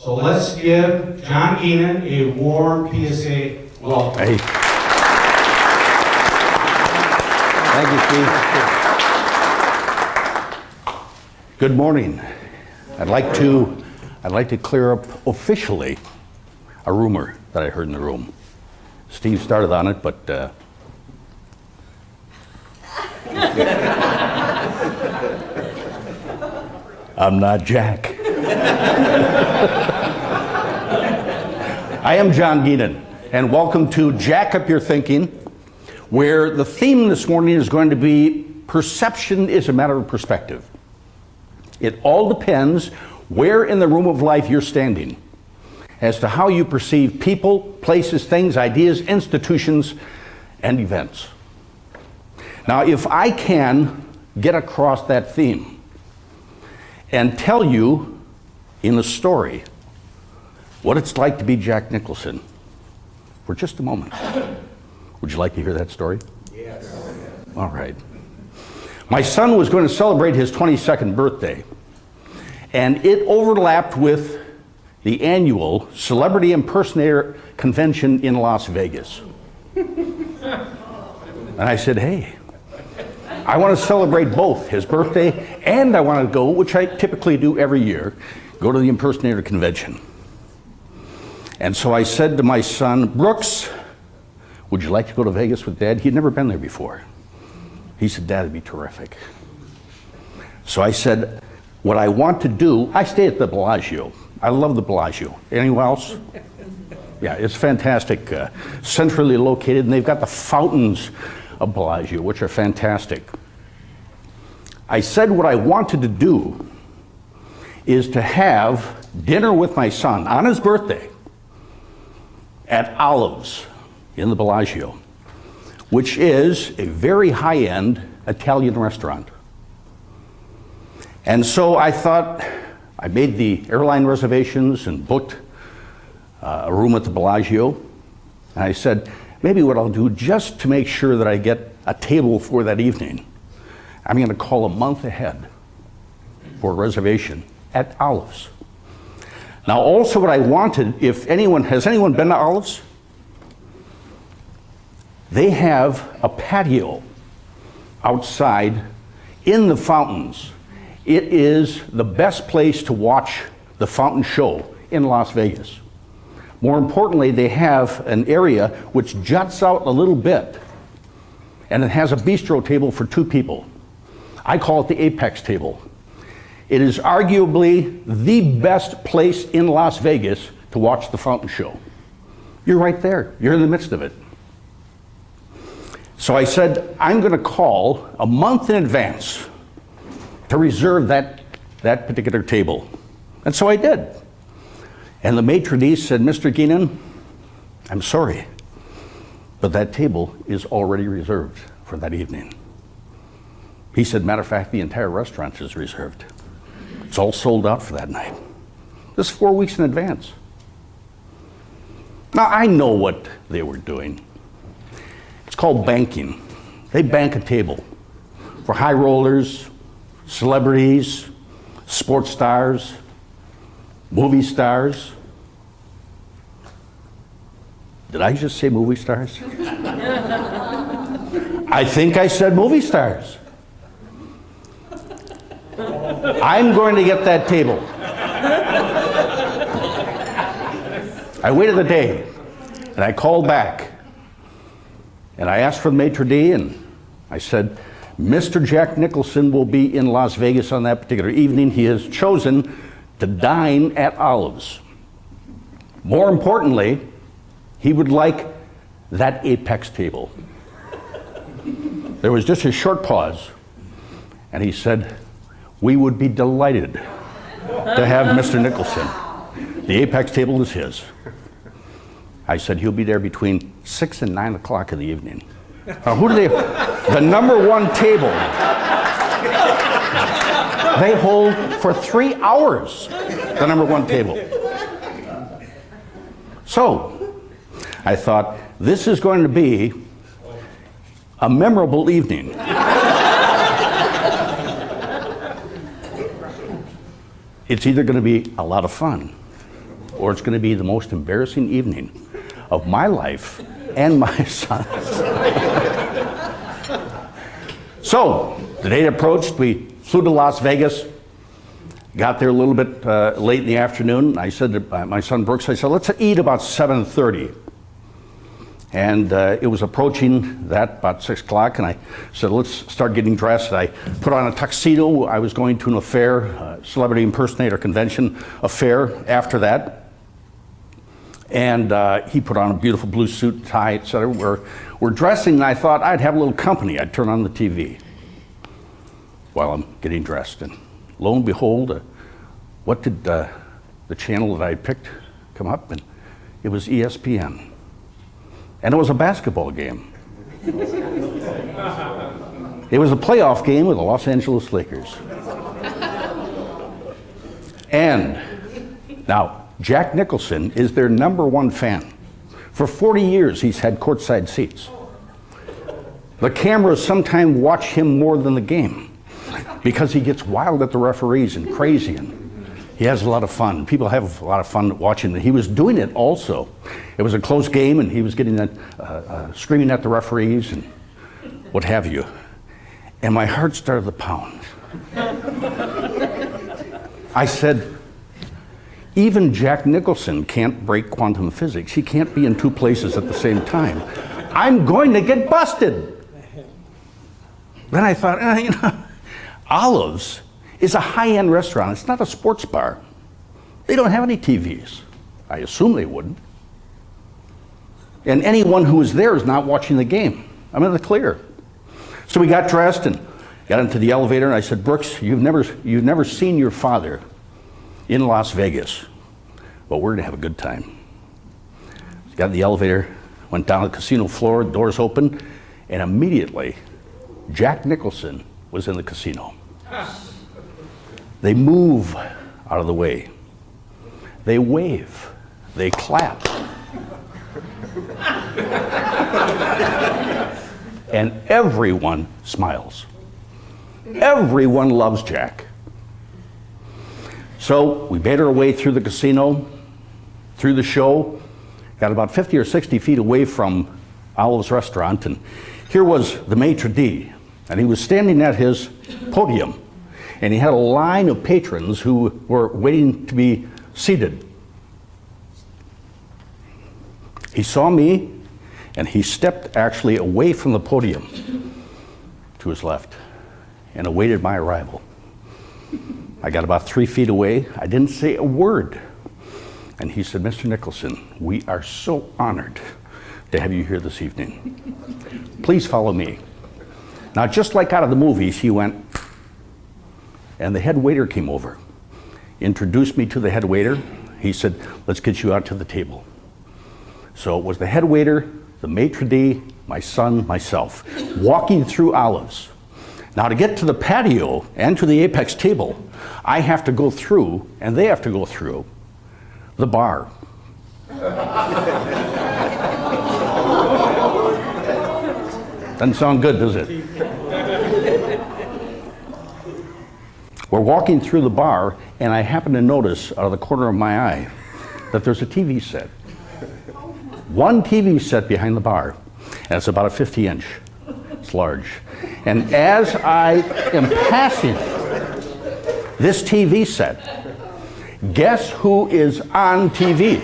So let's give John Geenen a warm PSA welcome. Hey. Thank you, Steve. Good morning. I'd like to clear up officially a rumor that I heard in the room. Steve started on it, but I'm not Jack. I am John Geenen, and welcome to Jack Up Your Thinking, where the theme this morning is going to be perception is a matter of perspective. It all depends where in the room of life you're standing as to how you perceive people, places, things, ideas, institutions, and events. Now, if I can get across that theme and tell you in a story what it's like to be Jack Nicholson for just a moment. Would you like to hear that story? Yes. All right. My son was going to celebrate his 22nd birthday, and it overlapped with the annual Celebrity Impersonator Convention in Las Vegas. And I said, hey, I want to celebrate both his birthday and I want to go, which I typically do every year, go to the Impersonator Convention. And so I said to my son, Brooks, would you like to go to Vegas with Dad? He'd never been there before. He said, Dad, it'd be terrific. So I said, what I want to do, I stay at the Bellagio. I love the Bellagio. Anyone else? Yeah, it's fantastic. Centrally located, and they've got the fountains of Bellagio, which are fantastic. I said what I wanted to do is to have dinner with my son on his birthday at Olive's in the Bellagio, which is a very high-end Italian restaurant. And so I thought, I made the airline reservations and booked a room at the Bellagio. And I said, maybe what I'll do just to make sure that I get a table for that evening, I'm going to call a month ahead for a reservation at Olive's. Now also what I wanted, has anyone been to Olive's? They have a patio outside in the fountains. It is the best place to watch the fountain show in Las Vegas. More importantly, they have an area which juts out a little bit, and it has a bistro table for two people. I call it the Apex table. It is arguably the best place in Las Vegas to watch the fountain show. You're right there. You're in the midst of it. So I said, I'm going to call a month in advance to reserve that particular table. And so I did. And the maitre d' said, Mr. Geenen, I'm sorry, but that table is already reserved for that evening. He said, matter of fact, the entire restaurant is reserved. It's all sold out for that night. This is 4 weeks in advance. Now, I know what they were doing. It's called banking. They bank a table for high rollers, celebrities, sports stars, movie stars. Did I just say movie stars? I think I said movie stars. I'm going to get that table. I waited a day, and I called back, and I asked for the maitre d', and I said, Mr. Jack Nicholson will be in Las Vegas on that particular evening. He has chosen to dine at Olive's. More importantly, he would like that Apex table. There was just a short pause, and he said, we would be delighted to have Mr. Nicholson. The Apex table is his. I said, he'll be there between 6 and 9 o'clock in the evening. Now, the number one table, they hold for 3 hours, the number one table. So, I thought, this is going to be a memorable evening. It's either going to be a lot of fun or it's going to be the most embarrassing evening of my life and my son's. So, the date approached. We flew to Las Vegas, got there a little bit late in the afternoon. I said to my son Brooks, I said, let's eat about 7:30. And it was approaching that, about 6 o'clock, and I said, let's start getting dressed. I put on a tuxedo. I was going to an affair, celebrity impersonator convention affair after that. And he put on a beautiful blue suit, tie, etc. We're dressing, and I thought I'd have a little company. I'd turn on the TV while I'm getting dressed. And lo and behold, what did the channel that I picked come up? And it was ESPN. And it was a basketball game. It was a playoff game with the Los Angeles Lakers. And now, Jack Nicholson is their #1 fan. For 40 years, he's had courtside seats. The cameras sometimes watch him more than the game because he gets wild at the referees and crazy, and he has a lot of fun. People have a lot of fun watching. He was doing it also. It was a close game, and he was getting screaming at the referees and what have you. And my heart started to pound. I said, even Jack Nicholson can't break quantum physics. He can't be in two places at the same time. I'm going to get busted. Then I thought, Olives is a high-end restaurant. It's not a sports bar. They don't have any TVs. I assume they wouldn't. And anyone who was there is not watching the game. I'm in the clear. So we got dressed and got into the elevator, and I said, Brooks, you've never seen your father in Las Vegas, but we're gonna have a good time. Got in the elevator, went down the casino floor, doors open, and immediately Jack Nicholson was in the casino. They move out of the way. They wave. They clap. And everyone smiles. Everyone loves Jack. So we made our way through the casino, through the show, got about 50 or 60 feet away from Olive's restaurant, and here was the maitre d', and he was standing at his podium, and he had a line of patrons who were waiting to be seated. He saw me, and he stepped actually away from the podium to his left and awaited my arrival. I got about 3 feet away. I didn't say a word. And he said, Mr. Nicholson, we are so honored to have you here this evening. Please follow me. Now, just like out of the movies, he went, and the head waiter came over, introduced me to the head waiter. He said, let's get you out to the table. So it was the head waiter, the maitre d', my son, myself, walking through Olives. Now, to get to the patio and to the apex table, I have to go through, and they have to go through, the bar. Doesn't sound good, does it? We're walking through the bar, and I happen to notice out of the corner of my eye that there's a TV set. One TV set behind the bar, and it's about a 50-inch. It's large. And as I am passing this TV set, guess who is on TV?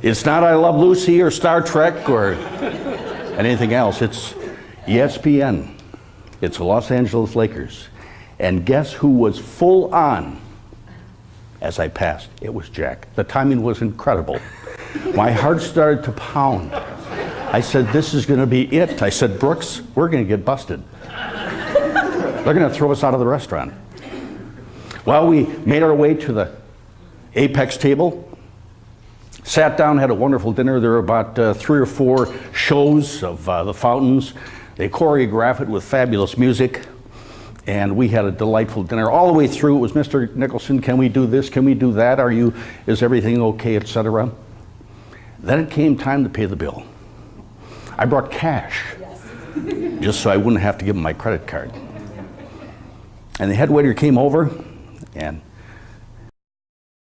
It's not I Love Lucy or Star Trek or anything else. It's ESPN. It's the Los Angeles Lakers. And guess who was full on as I passed? It was Jack. The timing was incredible. My heart started to pound. I said, this is going to be it. I said, Brooks, we're going to get busted. They're going to throw us out of the restaurant. Well, we made our way to the apex table, sat down, had a wonderful dinner. There were about 3 or 4 shows of the fountains. They choreographed it with fabulous music, and we had a delightful dinner. All the way through, it was, Mr. Nicholson, can we do this? Can we do that? Is everything okay, etc.? Then it came time to pay the bill. I brought cash, just so I wouldn't have to give him my credit card. And the head waiter came over, and